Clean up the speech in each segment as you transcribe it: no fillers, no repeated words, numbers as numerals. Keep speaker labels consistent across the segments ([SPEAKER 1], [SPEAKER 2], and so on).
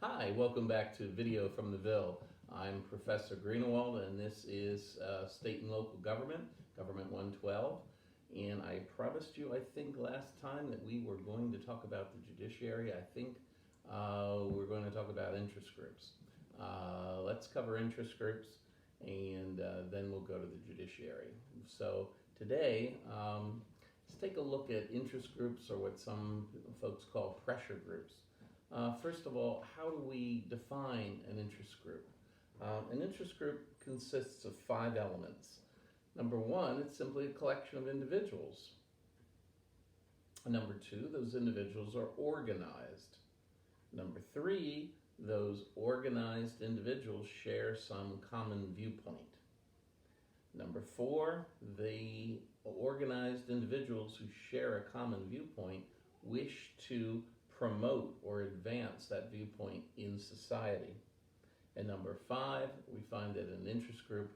[SPEAKER 1] Hi, welcome back to Video from the Ville. I'm Professor Greenewald, and this is State and Local Government, Government 112. And I promised you, I think, last time that we were going to talk about the judiciary. I think we're going to talk about interest groups. Let's cover interest groups, and then we'll go to the judiciary. So today, let's take a look at interest groups, or what some folks call pressure groups. First of all, how do we define an interest group? An interest group consists of 5 elements. Number 1, it's simply a collection of individuals. Number 2, those individuals are organized. Number 3, those organized individuals share some common viewpoint. Number 4, the organized individuals who share a common viewpoint wish to promote or advance that viewpoint in society. And number 5, we find that in an interest group,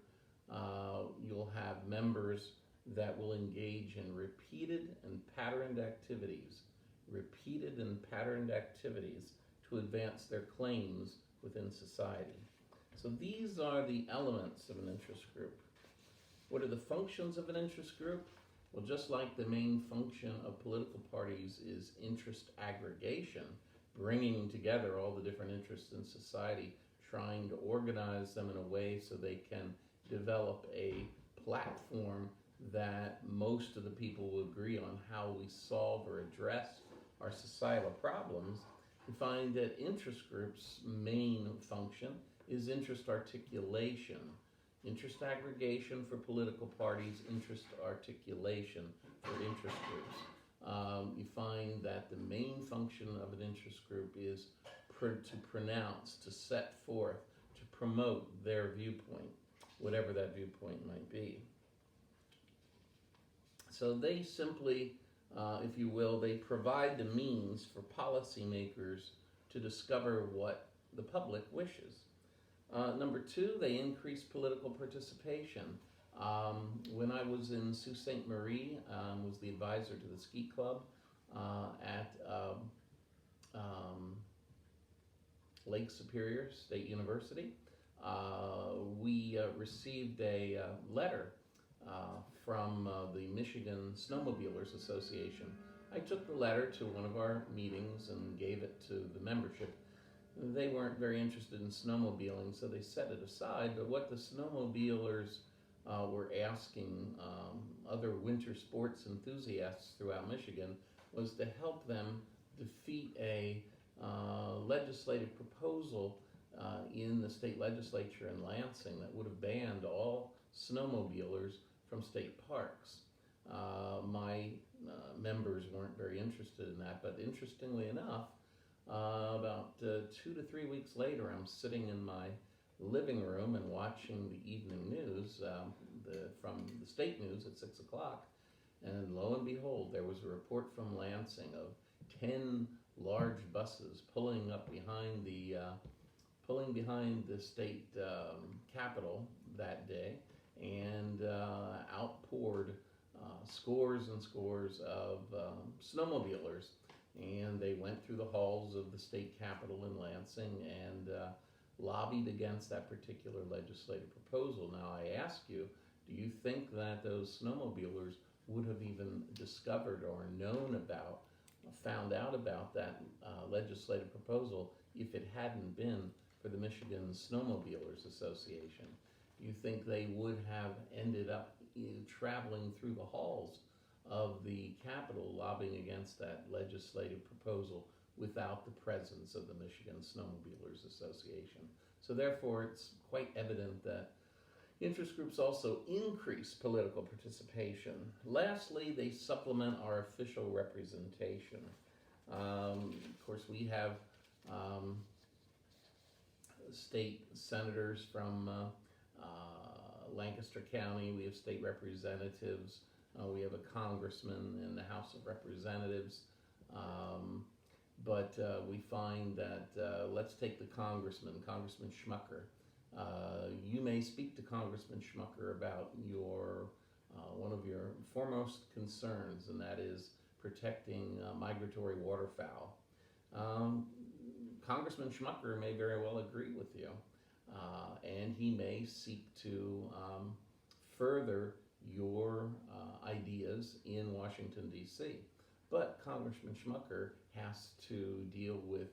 [SPEAKER 1] you'll have members that will engage in repeated and patterned activities to advance their claims within society. So these are the elements of an interest group. What are the functions of an interest group? Well, just like the main function of political parties is interest aggregation, bringing together all the different interests in society, trying to organize them in a way so they can develop a platform that most of the people will agree on how we solve or address our societal problems, we find that interest groups' main function is interest articulation. Interest aggregation for political parties, interest articulation for interest groups. You find that the main function of an interest group is to pronounce, to set forth, to promote their viewpoint, whatever that viewpoint might be. So they simply, if you will, they provide the means for policymakers to discover what the public wishes. Number 2, they increase political participation. When I was in Sault Ste. Marie, was the advisor to the ski club at Lake Superior State University. We received a letter from the Michigan Snowmobilers Association. I took the letter to one of our meetings and gave it to the membership. They weren't very interested in snowmobiling, so they set it aside. But what the snowmobilers were asking other winter sports enthusiasts throughout Michigan was to help them defeat a legislative proposal in the state legislature in Lansing that would have banned all snowmobilers from state parks. My members weren't very interested in that, but interestingly enough, about 2 to 3 weeks later, I'm sitting in my living room and watching the evening news from the state news at 6 o'clock, and lo and behold, there was a report from Lansing of 10 large buses pulling behind the state capitol that day, and outpoured scores and scores of snowmobilers. And they went through the halls of the state capitol in Lansing and lobbied against that particular legislative proposal. Now I ask you, do you think that those snowmobilers would have even discovered or found out about that legislative proposal if it hadn't been for the Michigan Snowmobilers Association? Do you think they would have ended up traveling through the halls of the Capitol lobbying against that legislative proposal without the presence of the Michigan Snowmobilers Association? So therefore, it's quite evident that interest groups also increase political participation. Lastly, they supplement our official representation. Of course, we have state senators from Lancaster County, we have state representatives, we have a congressman in the House of Representatives, but we find that, let's take the Congressman Schmucker. You may speak to Congressman Schmucker about one of your foremost concerns, and that is protecting migratory waterfowl. Congressman Schmucker may very well agree with you, and he may seek to further your ideas in Washington, D.C. But Congressman Schmucker has to deal with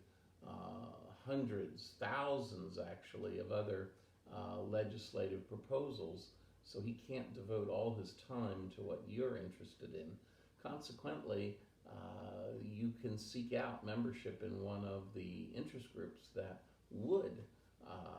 [SPEAKER 1] hundreds, thousands actually, of other legislative proposals, so he can't devote all his time to what you're interested in. Consequently, you can seek out membership in one of the interest groups that would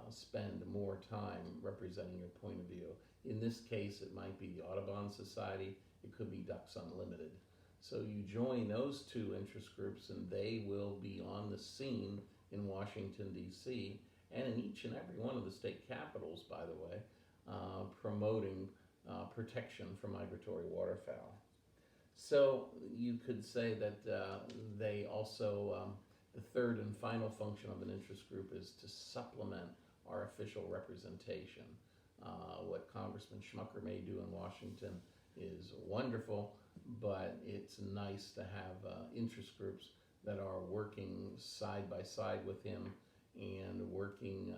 [SPEAKER 1] spend more time representing your point of view. In this case, it might be the Audubon Society, it could be Ducks Unlimited. So you join those two interest groups and they will be on the scene in Washington, D.C., and in each and every one of the state capitals, by the way, promoting protection for migratory waterfowl. So you could say that they also, the third and final function of an interest group is to supplement our official representation. What Congressman Schmucker may do in Washington is wonderful, but it's nice to have interest groups that are working side by side with him and working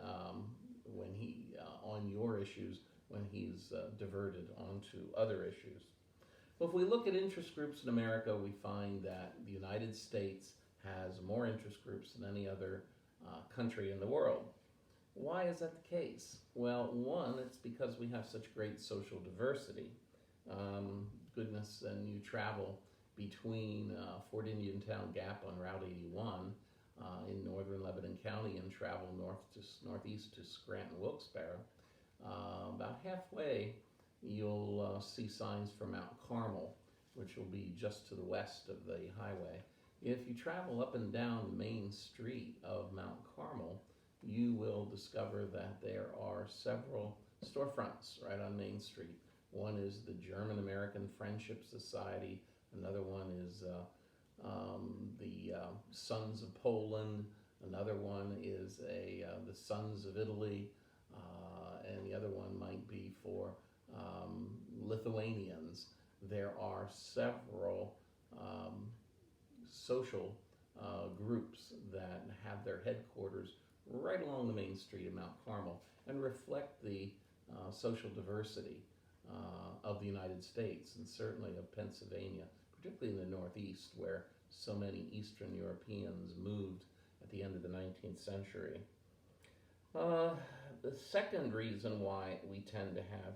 [SPEAKER 1] when he on your issues when he's diverted onto other issues. Well, if we look at interest groups in America, we find that the United States has more interest groups than any other country in the world. Why is that the case? Well, one, it's because we have such great social diversity. Goodness, and you travel between Fort Indian Town Gap on Route 81 in northern Lebanon County and travel northeast to Scranton, Wilkes-Barre. About halfway, you'll see signs for Mount Carmel, which will be just to the west of the highway. If you travel up and down the main street of Mount Carmel, you will discover that there are several storefronts right on Main Street. One is the German American Friendship Society. Another one is the Sons of Poland. Another one is the Sons of Italy. And the other one might be for Lithuanians. There are several social groups that have their headquarters right along the main street of Mount Carmel and reflect the social diversity of the United States and certainly of Pennsylvania, particularly in the Northeast where so many Eastern Europeans moved at the end of the 19th century. The second reason why we tend to have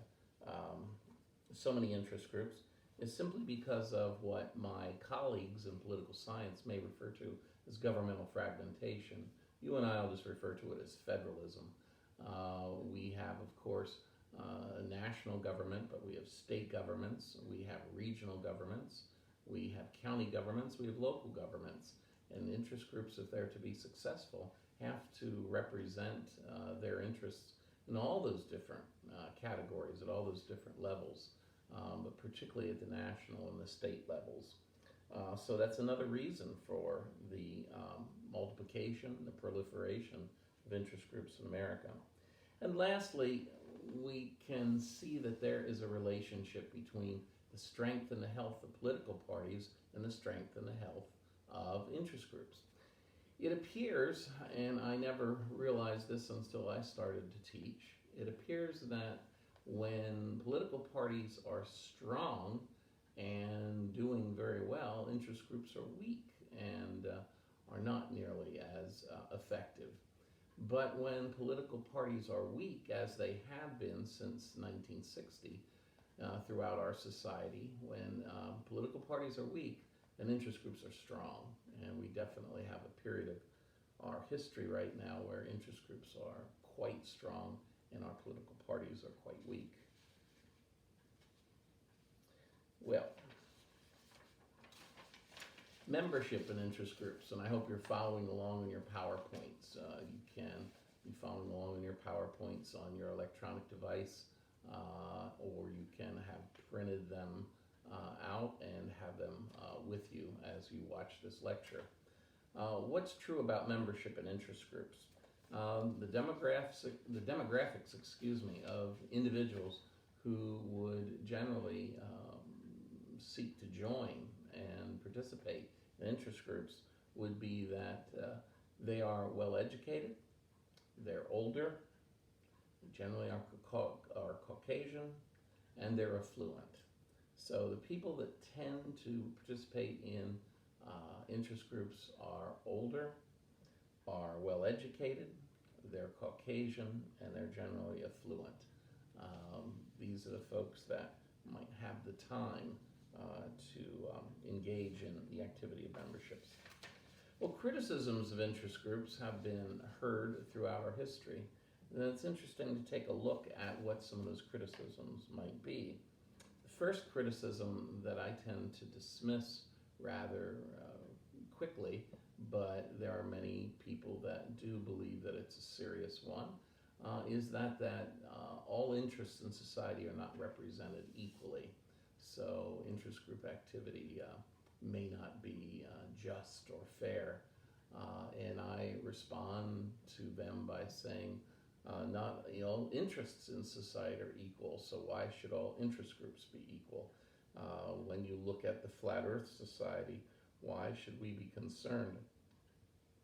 [SPEAKER 1] so many interest groups is simply because of what my colleagues in political science may refer to as governmental fragmentation. You and I will just refer to it as federalism. We have, of course, a national government, but we have state governments, we have regional governments, we have county governments, we have local governments. And interest groups, if they're to be successful, have to represent their interests in all those different categories, at all those different levels, but particularly at the national and the state levels. So that's another reason for the multiplication, the proliferation of interest groups in America. And lastly, we can see that there is a relationship between the strength and the health of political parties and the strength and the health of interest groups. It appears, and I never realized this until I started to teach, it appears that when political parties are strong and doing very well, interest groups are weak and are not nearly as effective. But when political parties are weak, as they have been since 1960 throughout our society, when political parties are weak, then interest groups are strong. And we definitely have a period of our history right now where interest groups are quite strong and our political parties are quite weak. Well, membership in interest groups, and I hope you're following along in your PowerPoints. You can be following along in your PowerPoints on your electronic device, or you can have printed them out and have them with you as you watch this lecture. What's true about membership in interest groups? The demographics, of individuals who would generally seek to join and participate in interest groups would be that They are well educated, they're older, generally are Caucasian, and they're affluent. So the people that tend to participate in interest groups are older, are well educated, they're Caucasian, and they're generally affluent. These are the folks that might have the time to engage in the activity of memberships. Well, criticisms of interest groups have been heard throughout our history, and it's interesting to take a look at what some of those criticisms might be. The first criticism that I tend to dismiss rather quickly, but there are many people that do believe that it's a serious one, is that all interests in society are not represented equally. So interest group activity may not be just or fair. And I respond to them by saying, not all interests in society are equal, so why should all interest groups be equal? When you look at the Flat Earth Society, why should we be concerned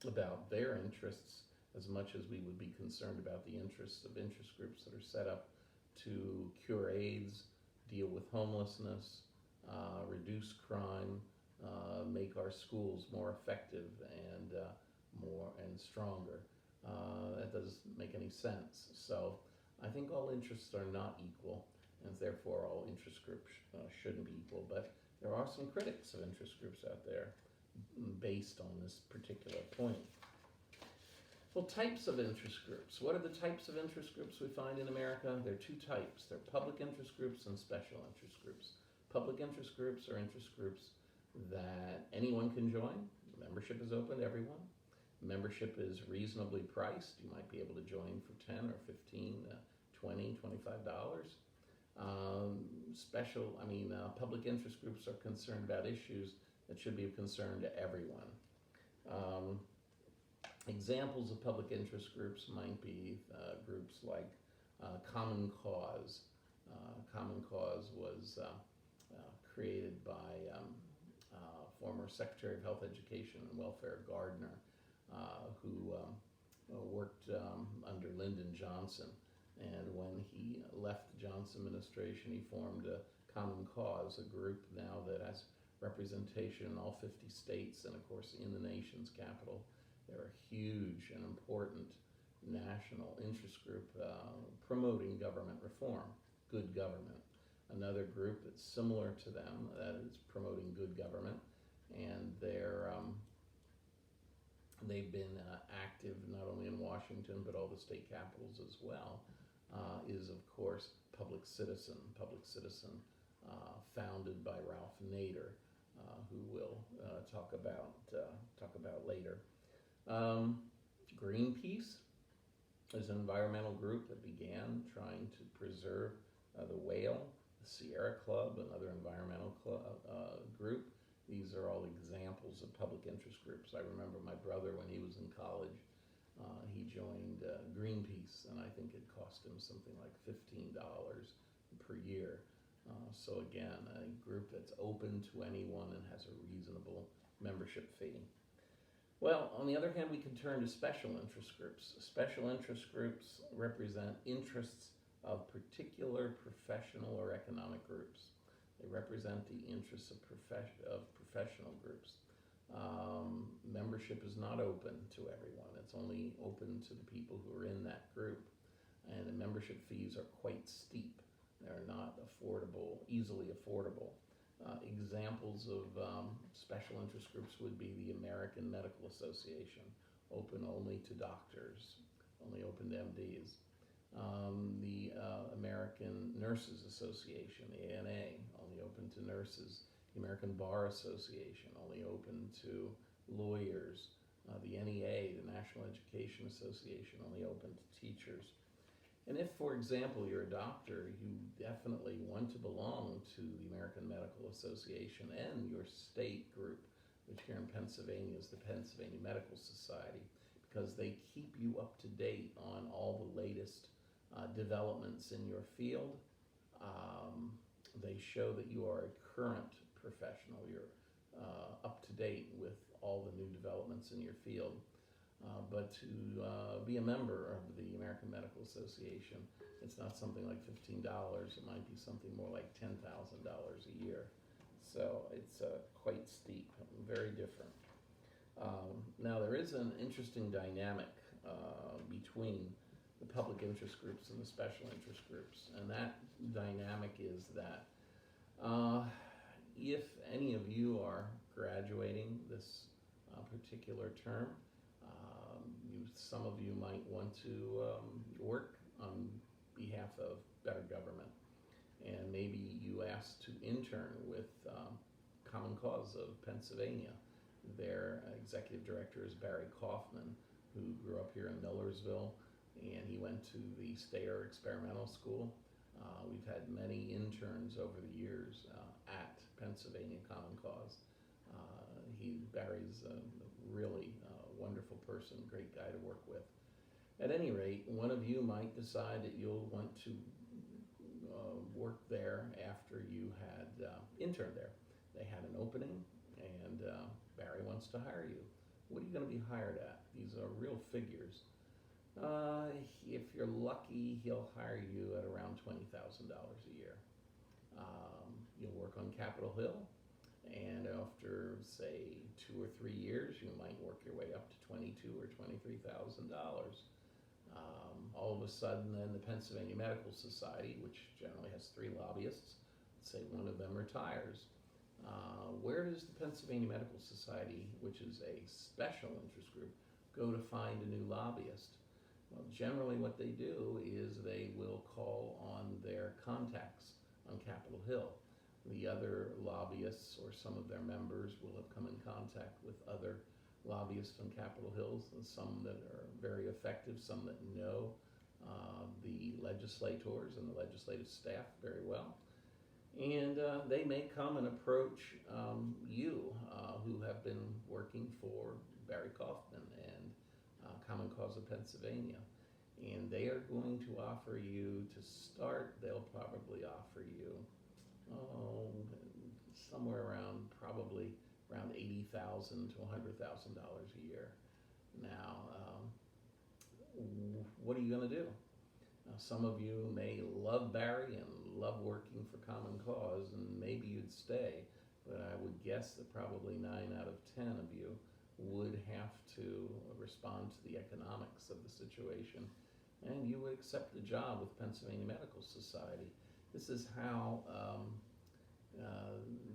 [SPEAKER 1] about their interests as much as we would be concerned about the interests of interest groups that are set up to cure AIDS, deal with homelessness, reduce crime, make our schools more effective and stronger. That doesn't make any sense. So I think all interests are not equal, and therefore all interest groups shouldn't be equal. But there are some critics of interest groups out there based on this particular point. Well, types of interest groups. What are the types of interest groups we find in America? There are two types. There are public interest groups and special interest groups. Public interest groups are interest groups that anyone can join. Membership is open to everyone. Membership is reasonably priced. You might be able to join for $10 or $15, $20, $25. Public interest groups are concerned about issues that should be of concern to everyone. Examples of public interest groups might be groups like Common Cause. Common Cause was created by former Secretary of Health, Education, and Welfare Gardner, who worked under Lyndon Johnson. And when he left the Johnson administration, he formed a Common Cause, a group now that has representation in all 50 states and, of course, in the nation's capital. They're a huge and important national interest group promoting government reform, good government. Another group that's similar to them that is promoting good government, and they've been active not only in Washington but all the state capitals as well, is of course Public Citizen. Public Citizen, founded by Ralph Nader, who we'll talk about later. Greenpeace is an environmental group that began trying to preserve the whale. The Sierra Club, another environmental group. These are all examples of public interest groups. I remember my brother, when he was in college, he joined Greenpeace, and I think it cost him something like $15 per year. So again, a group that's open to anyone and has a reasonable membership fee. Well, on the other hand, we can turn to special interest groups. Special interest groups represent interests of particular professional or economic groups. They represent the interests of professional groups. Membership is not open to everyone. It's only open to the people who are in that group. And the membership fees are quite steep. They're not easily affordable. Examples of special interest groups would be the American Medical Association, open only to doctors, only open to MDs. The American Nurses Association, the ANA, only open to nurses. The American Bar Association, only open to lawyers. The NEA, the National Education Association, only open to teachers. And if, for example, you're a doctor, you definitely want to belong to the American Medical Association and your state group, which here in Pennsylvania is the Pennsylvania Medical Society, because they keep you up to date on all the latest developments in your field. They show that you are a current professional. You're up to date with all the new developments in your field. but to be a member of the American Medical Association, it's not something like $15. It might be something more like $10,000 a year. So it's quite steep, very different. Now there is an interesting dynamic between the public interest groups and the special interest groups, and that dynamic is that if any of you are graduating this particular term, some of you might want to work on behalf of better government, and maybe you asked to intern with Common Cause of Pennsylvania. Their executive director is Barry Kaufman, who grew up here in Millersville, and he went to the Stayer Experimental School. We've had many interns over the years at Pennsylvania Common Cause. Barry's a really wonderful person, great guy to work with. At any rate, one of you might decide that you'll want to work there after you had interned there. They had an opening, and Barry wants to hire you. What are you going to be hired at? These are real figures. If you're lucky, he'll hire you at around $20,000 a year. You'll work on Capitol Hill, and after, say, 2 or 3 years, you might work your way up to $22,000 or $23,000. All of a sudden, then the Pennsylvania Medical Society, which generally has 3 lobbyists, say one of them retires. Where does the Pennsylvania Medical Society, which is a special interest group, go to find a new lobbyist? Well, generally what they do is they will call on their contacts on Capitol Hill. The other lobbyists or some of their members will have come in contact with other lobbyists on Capitol Hill, and some that are very effective, some that know the legislators and the legislative staff very well. And they may come and approach you, who have been working for Barry Kaufman and Common Cause of Pennsylvania. And they are going to offer you to start, they'll probably offer you somewhere around $80,000 to $100,000 a year. Now, what are you going to do? Some of you may love Barry and love working for Common Cause, and maybe you'd stay, but I would guess that probably 9 out of 10 of you would have to respond to the economics of the situation, and you would accept the job with Pennsylvania Medical Society. This is how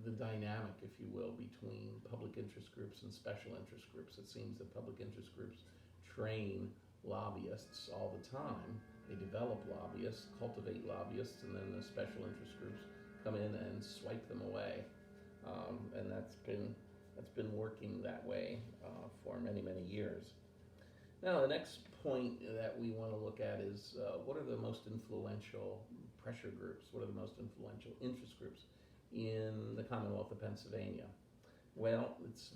[SPEAKER 1] the dynamic, if you will, between public interest groups and special interest groups. It seems that public interest groups train lobbyists all the time. They develop lobbyists, cultivate lobbyists, and then the special interest groups come in and swipe them away. And that's been working that way for many, many years. Now, the next point that we want to look at is what are the most influential pressure groups? What are the most influential interest groups in the Commonwealth of Pennsylvania? Well, it's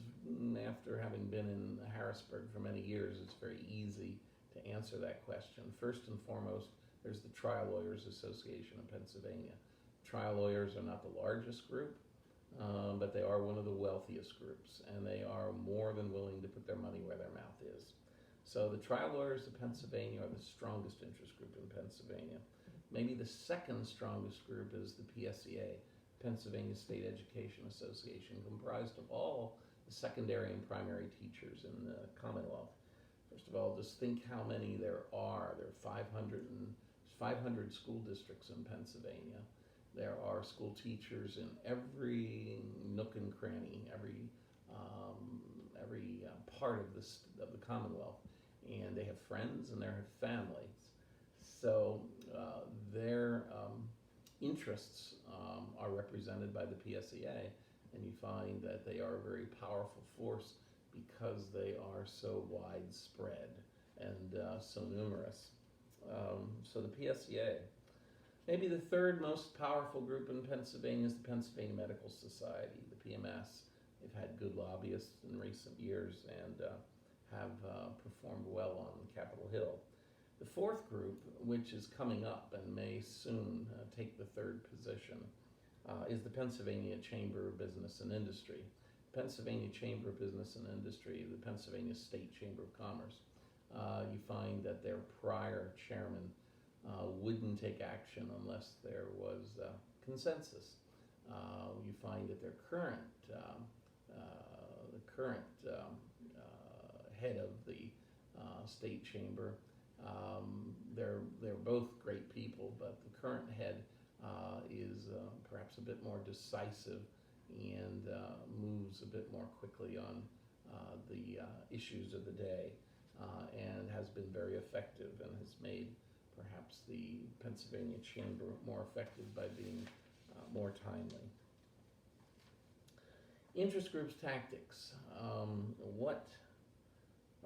[SPEAKER 1] after having been in Harrisburg for many years, it's very easy to answer that question. First and foremost, there's the Trial Lawyers Association of Pennsylvania. Trial lawyers are not the largest group, but they are one of the wealthiest groups, and they are more than willing to put their money where their mouth is. So the Trial Lawyers of Pennsylvania are the strongest interest group in Pennsylvania. Maybe the second strongest group is the PSEA, Pennsylvania State Education Association, comprised of all the secondary and primary teachers in the Commonwealth. First of all, just think how many there are. There are 500 school districts in Pennsylvania. There are school teachers in every nook and cranny, every part of the Commonwealth, and they have friends and they have families. So their interests are represented by the PSEA, and you find that they are a very powerful force because they are so widespread and so numerous. So the PSEA. Maybe the third most powerful group in Pennsylvania is the Pennsylvania Medical Society, the PMS. They've had good lobbyists in recent years and have performed well on Capitol Hill. The fourth group, which is coming up and may soon take the third position, is the Pennsylvania Chamber of Business and Industry. Pennsylvania Chamber of Business and Industry, the Pennsylvania State Chamber of Commerce, you find that their prior chairman wouldn't take action unless there was consensus. You find that their current head of the state chamber, they're both great people, but the current head is perhaps a bit more decisive and moves a bit more quickly on the issues of the day, and has been very effective and has made perhaps the Pennsylvania Chamber more effective by being more timely. Interest groups tactics. What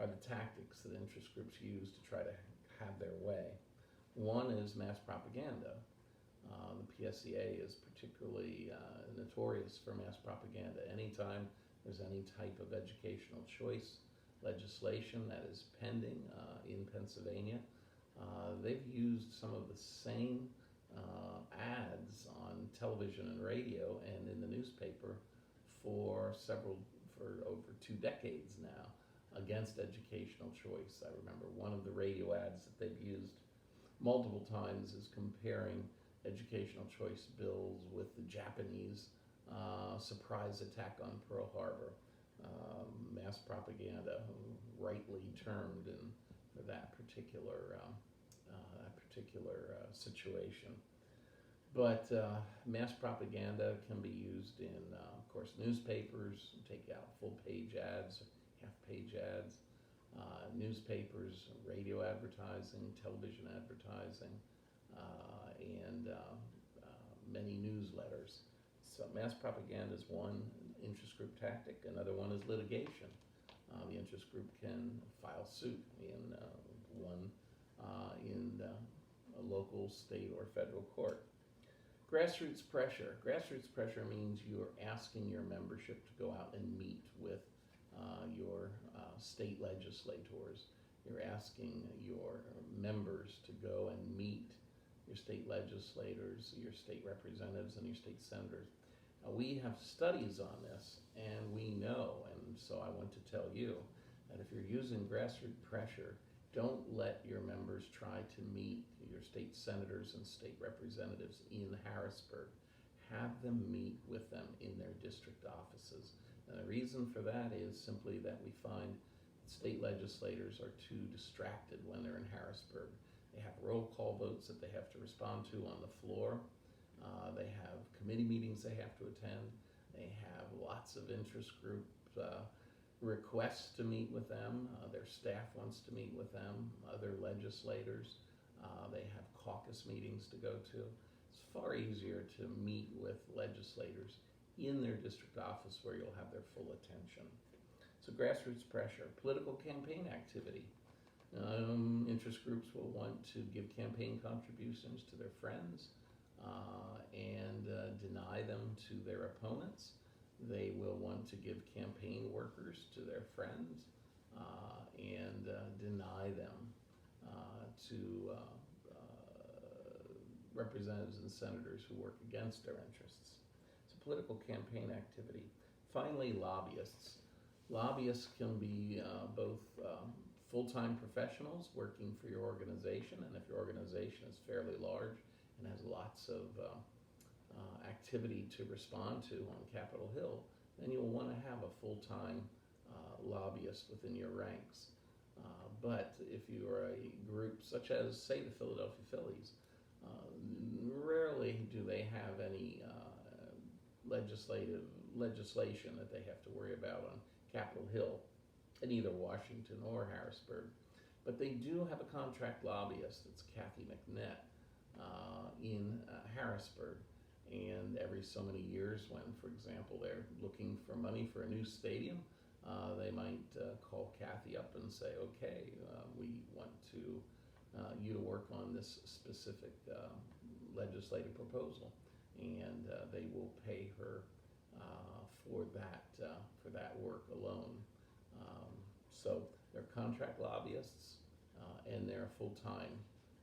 [SPEAKER 1] are the tactics that interest groups use to try to have their way? One is mass propaganda. The PSEA is particularly notorious for mass propaganda. Anytime there's any type of educational choice legislation that is pending in Pennsylvania, they've used some of the same ads on television and radio and in the newspaper for over 2 decades now against educational choice. I remember one of the radio ads that they've used multiple times is comparing educational choice bills with the Japanese surprise attack on Pearl Harbor. Mass propaganda, rightly termed for that particular situation. But mass propaganda can be used in, of course, newspapers. Take out full-page ads, half-page ads, newspapers, radio advertising, television advertising, and many newsletters. So mass propaganda is one interest group tactic. Another one is litigation. The interest group can file suit in a local, state, or federal court. Grassroots pressure. Grassroots pressure means you're asking your membership to go out and meet with your state legislators. You're asking your members to go and meet your state legislators, your state representatives, and your state senators. We have studies on this, and we know, and so I want to tell you, that if you're using grassroots pressure, don't let your members try to meet your state senators and state representatives in Harrisburg. Have them meet with them in their district offices. And the reason for that is simply that we find state legislators are too distracted when they're in Harrisburg. They have roll call votes that they have to respond to on the floor. They have committee meetings they have to attend. They have lots of interest group requests to meet with them. Their staff wants to meet with them, other legislators. They have caucus meetings to go to. It's far easier to meet with legislators in their district office where you'll have their full attention. So grassroots pressure. Political campaign activity. Interest groups will want to give campaign contributions to their friends and deny them to their opponents. They will want to give campaign workers to their friends and deny them to representatives and senators who work against their interests. So political campaign activity. Finally, lobbyists. Lobbyists can be both full-time professionals working for your organization, and if your organization is fairly large and has lots of activity to respond to on Capitol Hill, then you'll want to have a full-time lobbyist within your ranks. But if you are a group such as, say, the Philadelphia Phillies, rarely do they have any legislation that they have to worry about on Capitol Hill in either Washington or Harrisburg. But they do have a contract lobbyist, that's Kathy McNett, in Harrisburg. And every so many years when, for example, they're looking for money for a new stadium, they might call Kathy up and say, okay, we want you to work on this specific legislative proposal. And they will pay her for that work alone. So they're contract lobbyists and they're full-time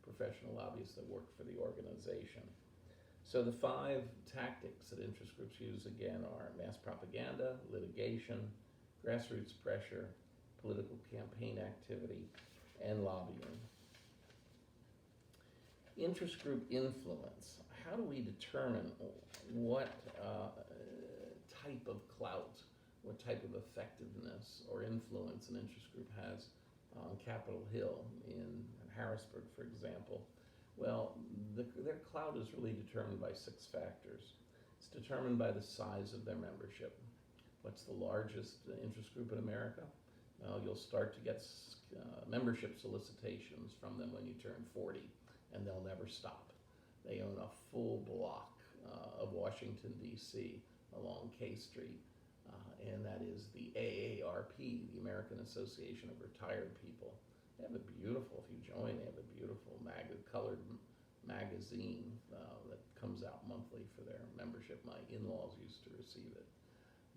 [SPEAKER 1] professional lobbyists that work for the organization. So the 5 tactics that interest groups use again are mass propaganda, litigation, grassroots pressure, political campaign activity, and lobbying. Interest group influence. How do we determine what type of clout, what type of effectiveness or influence an interest group has on Capitol Hill in Harrisburg, for example? Well, their clout is really determined by 6 factors. It's determined by the size of their membership. What's the largest interest group in America? Well, you'll start to get membership solicitations from them when you turn 40, and they'll never stop. They own a full block of Washington, D.C. along K Street, and that is the AARP, the American Association of Retired People. They have a beautiful, if you join, they have a beautiful colored magazine that comes out monthly for their membership. My in-laws used to receive it.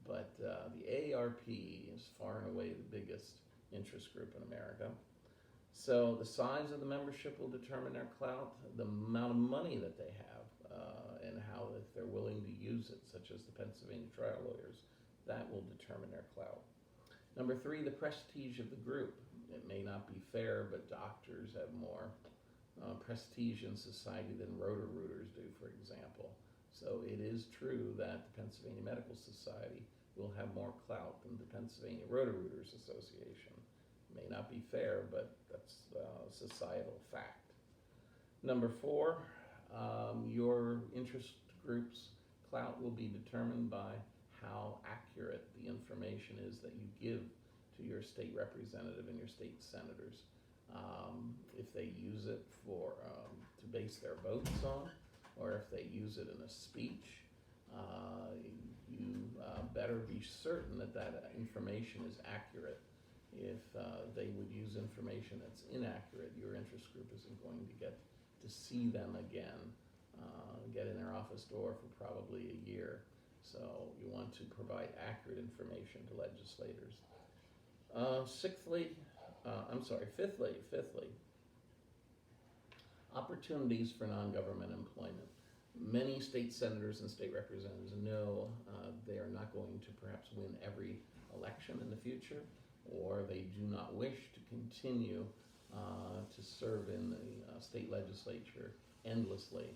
[SPEAKER 1] But the AARP is far and away the biggest interest group in America. So the size of the membership will determine their clout, the amount of money that they have, and how if they're willing to use it, such as the Pennsylvania trial lawyers, that will determine their clout. Number 3, the prestige of the group. It may not be fair, but doctors have more prestige in society than Roto-Rooters do, for example. So it is true that the Pennsylvania Medical Society will have more clout than the Pennsylvania Roto-Rooters Association. May not be fair, but that's a societal fact. Number 4, your interest group's clout will be determined by how accurate the information is that you give to your state representative and your state senators. If they use it to base their votes on, or if they use it in a speech, you better be certain that that information is accurate. If they would use information that's inaccurate, your interest group isn't going to get to see them again, get in their office door for probably a year. So you want to provide accurate information to legislators. Fifthly, opportunities for non-government employment. Many state senators and state representatives know they are not going to perhaps win every election in the future, or they do not wish to continue to serve in the state legislature endlessly.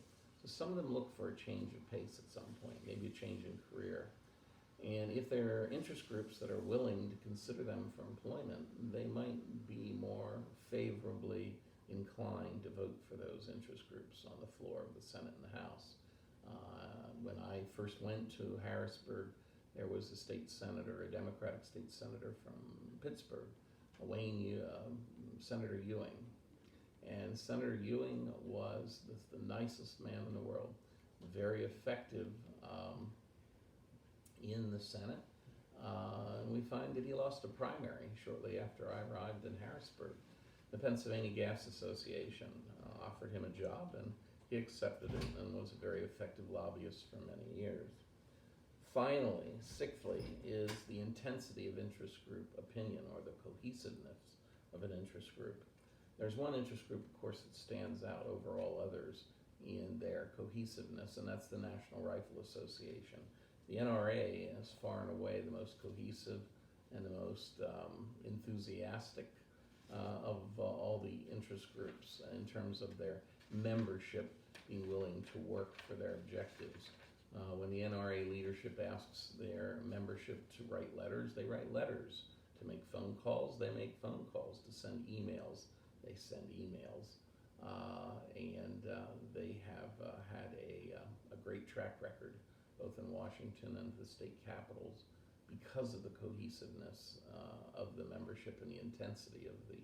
[SPEAKER 1] So some of them look for a change of pace at some point, maybe a change in career. And if there are interest groups that are willing to consider them for employment, they might be more favorably inclined to vote for those interest groups on the floor of the Senate and the House. When I first went to Harrisburg, there was a state senator, a Democratic state senator from Pittsburgh, Senator Ewing. And Senator Ewing was the nicest man in the world, very effective in the Senate. And we find that he lost a primary shortly after I arrived in Harrisburg. The Pennsylvania Gas Association offered him a job, and he accepted it and was a very effective lobbyist for many years. Finally, sixthly, is the intensity of interest group opinion, or the cohesiveness of an interest group. There's one interest group, of course, that stands out over all others in their cohesiveness, and that's the National Rifle Association. The NRA is far and away the most cohesive and the most enthusiastic of all the interest groups in terms of their membership being willing to work for their objectives. When the NRA leadership asks their membership to write letters, they write letters. To make phone calls, they make phone calls. To send emails, they send emails. And they have had a great track record, both in Washington and the state capitals, because of the cohesiveness of the membership and the intensity of the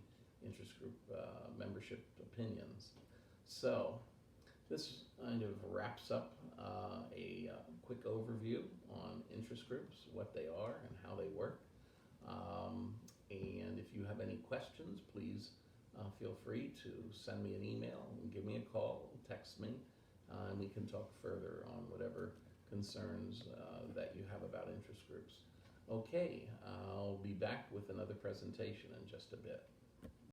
[SPEAKER 1] interest group membership opinions. So this kind of wraps up a quick overview on interest groups, what they are and how they work. And if you have any questions, please feel free to send me an email, give me a call, text me, and we can talk further on whatever concerns that you have about interest groups. Okay, I'll be back with another presentation in just a bit.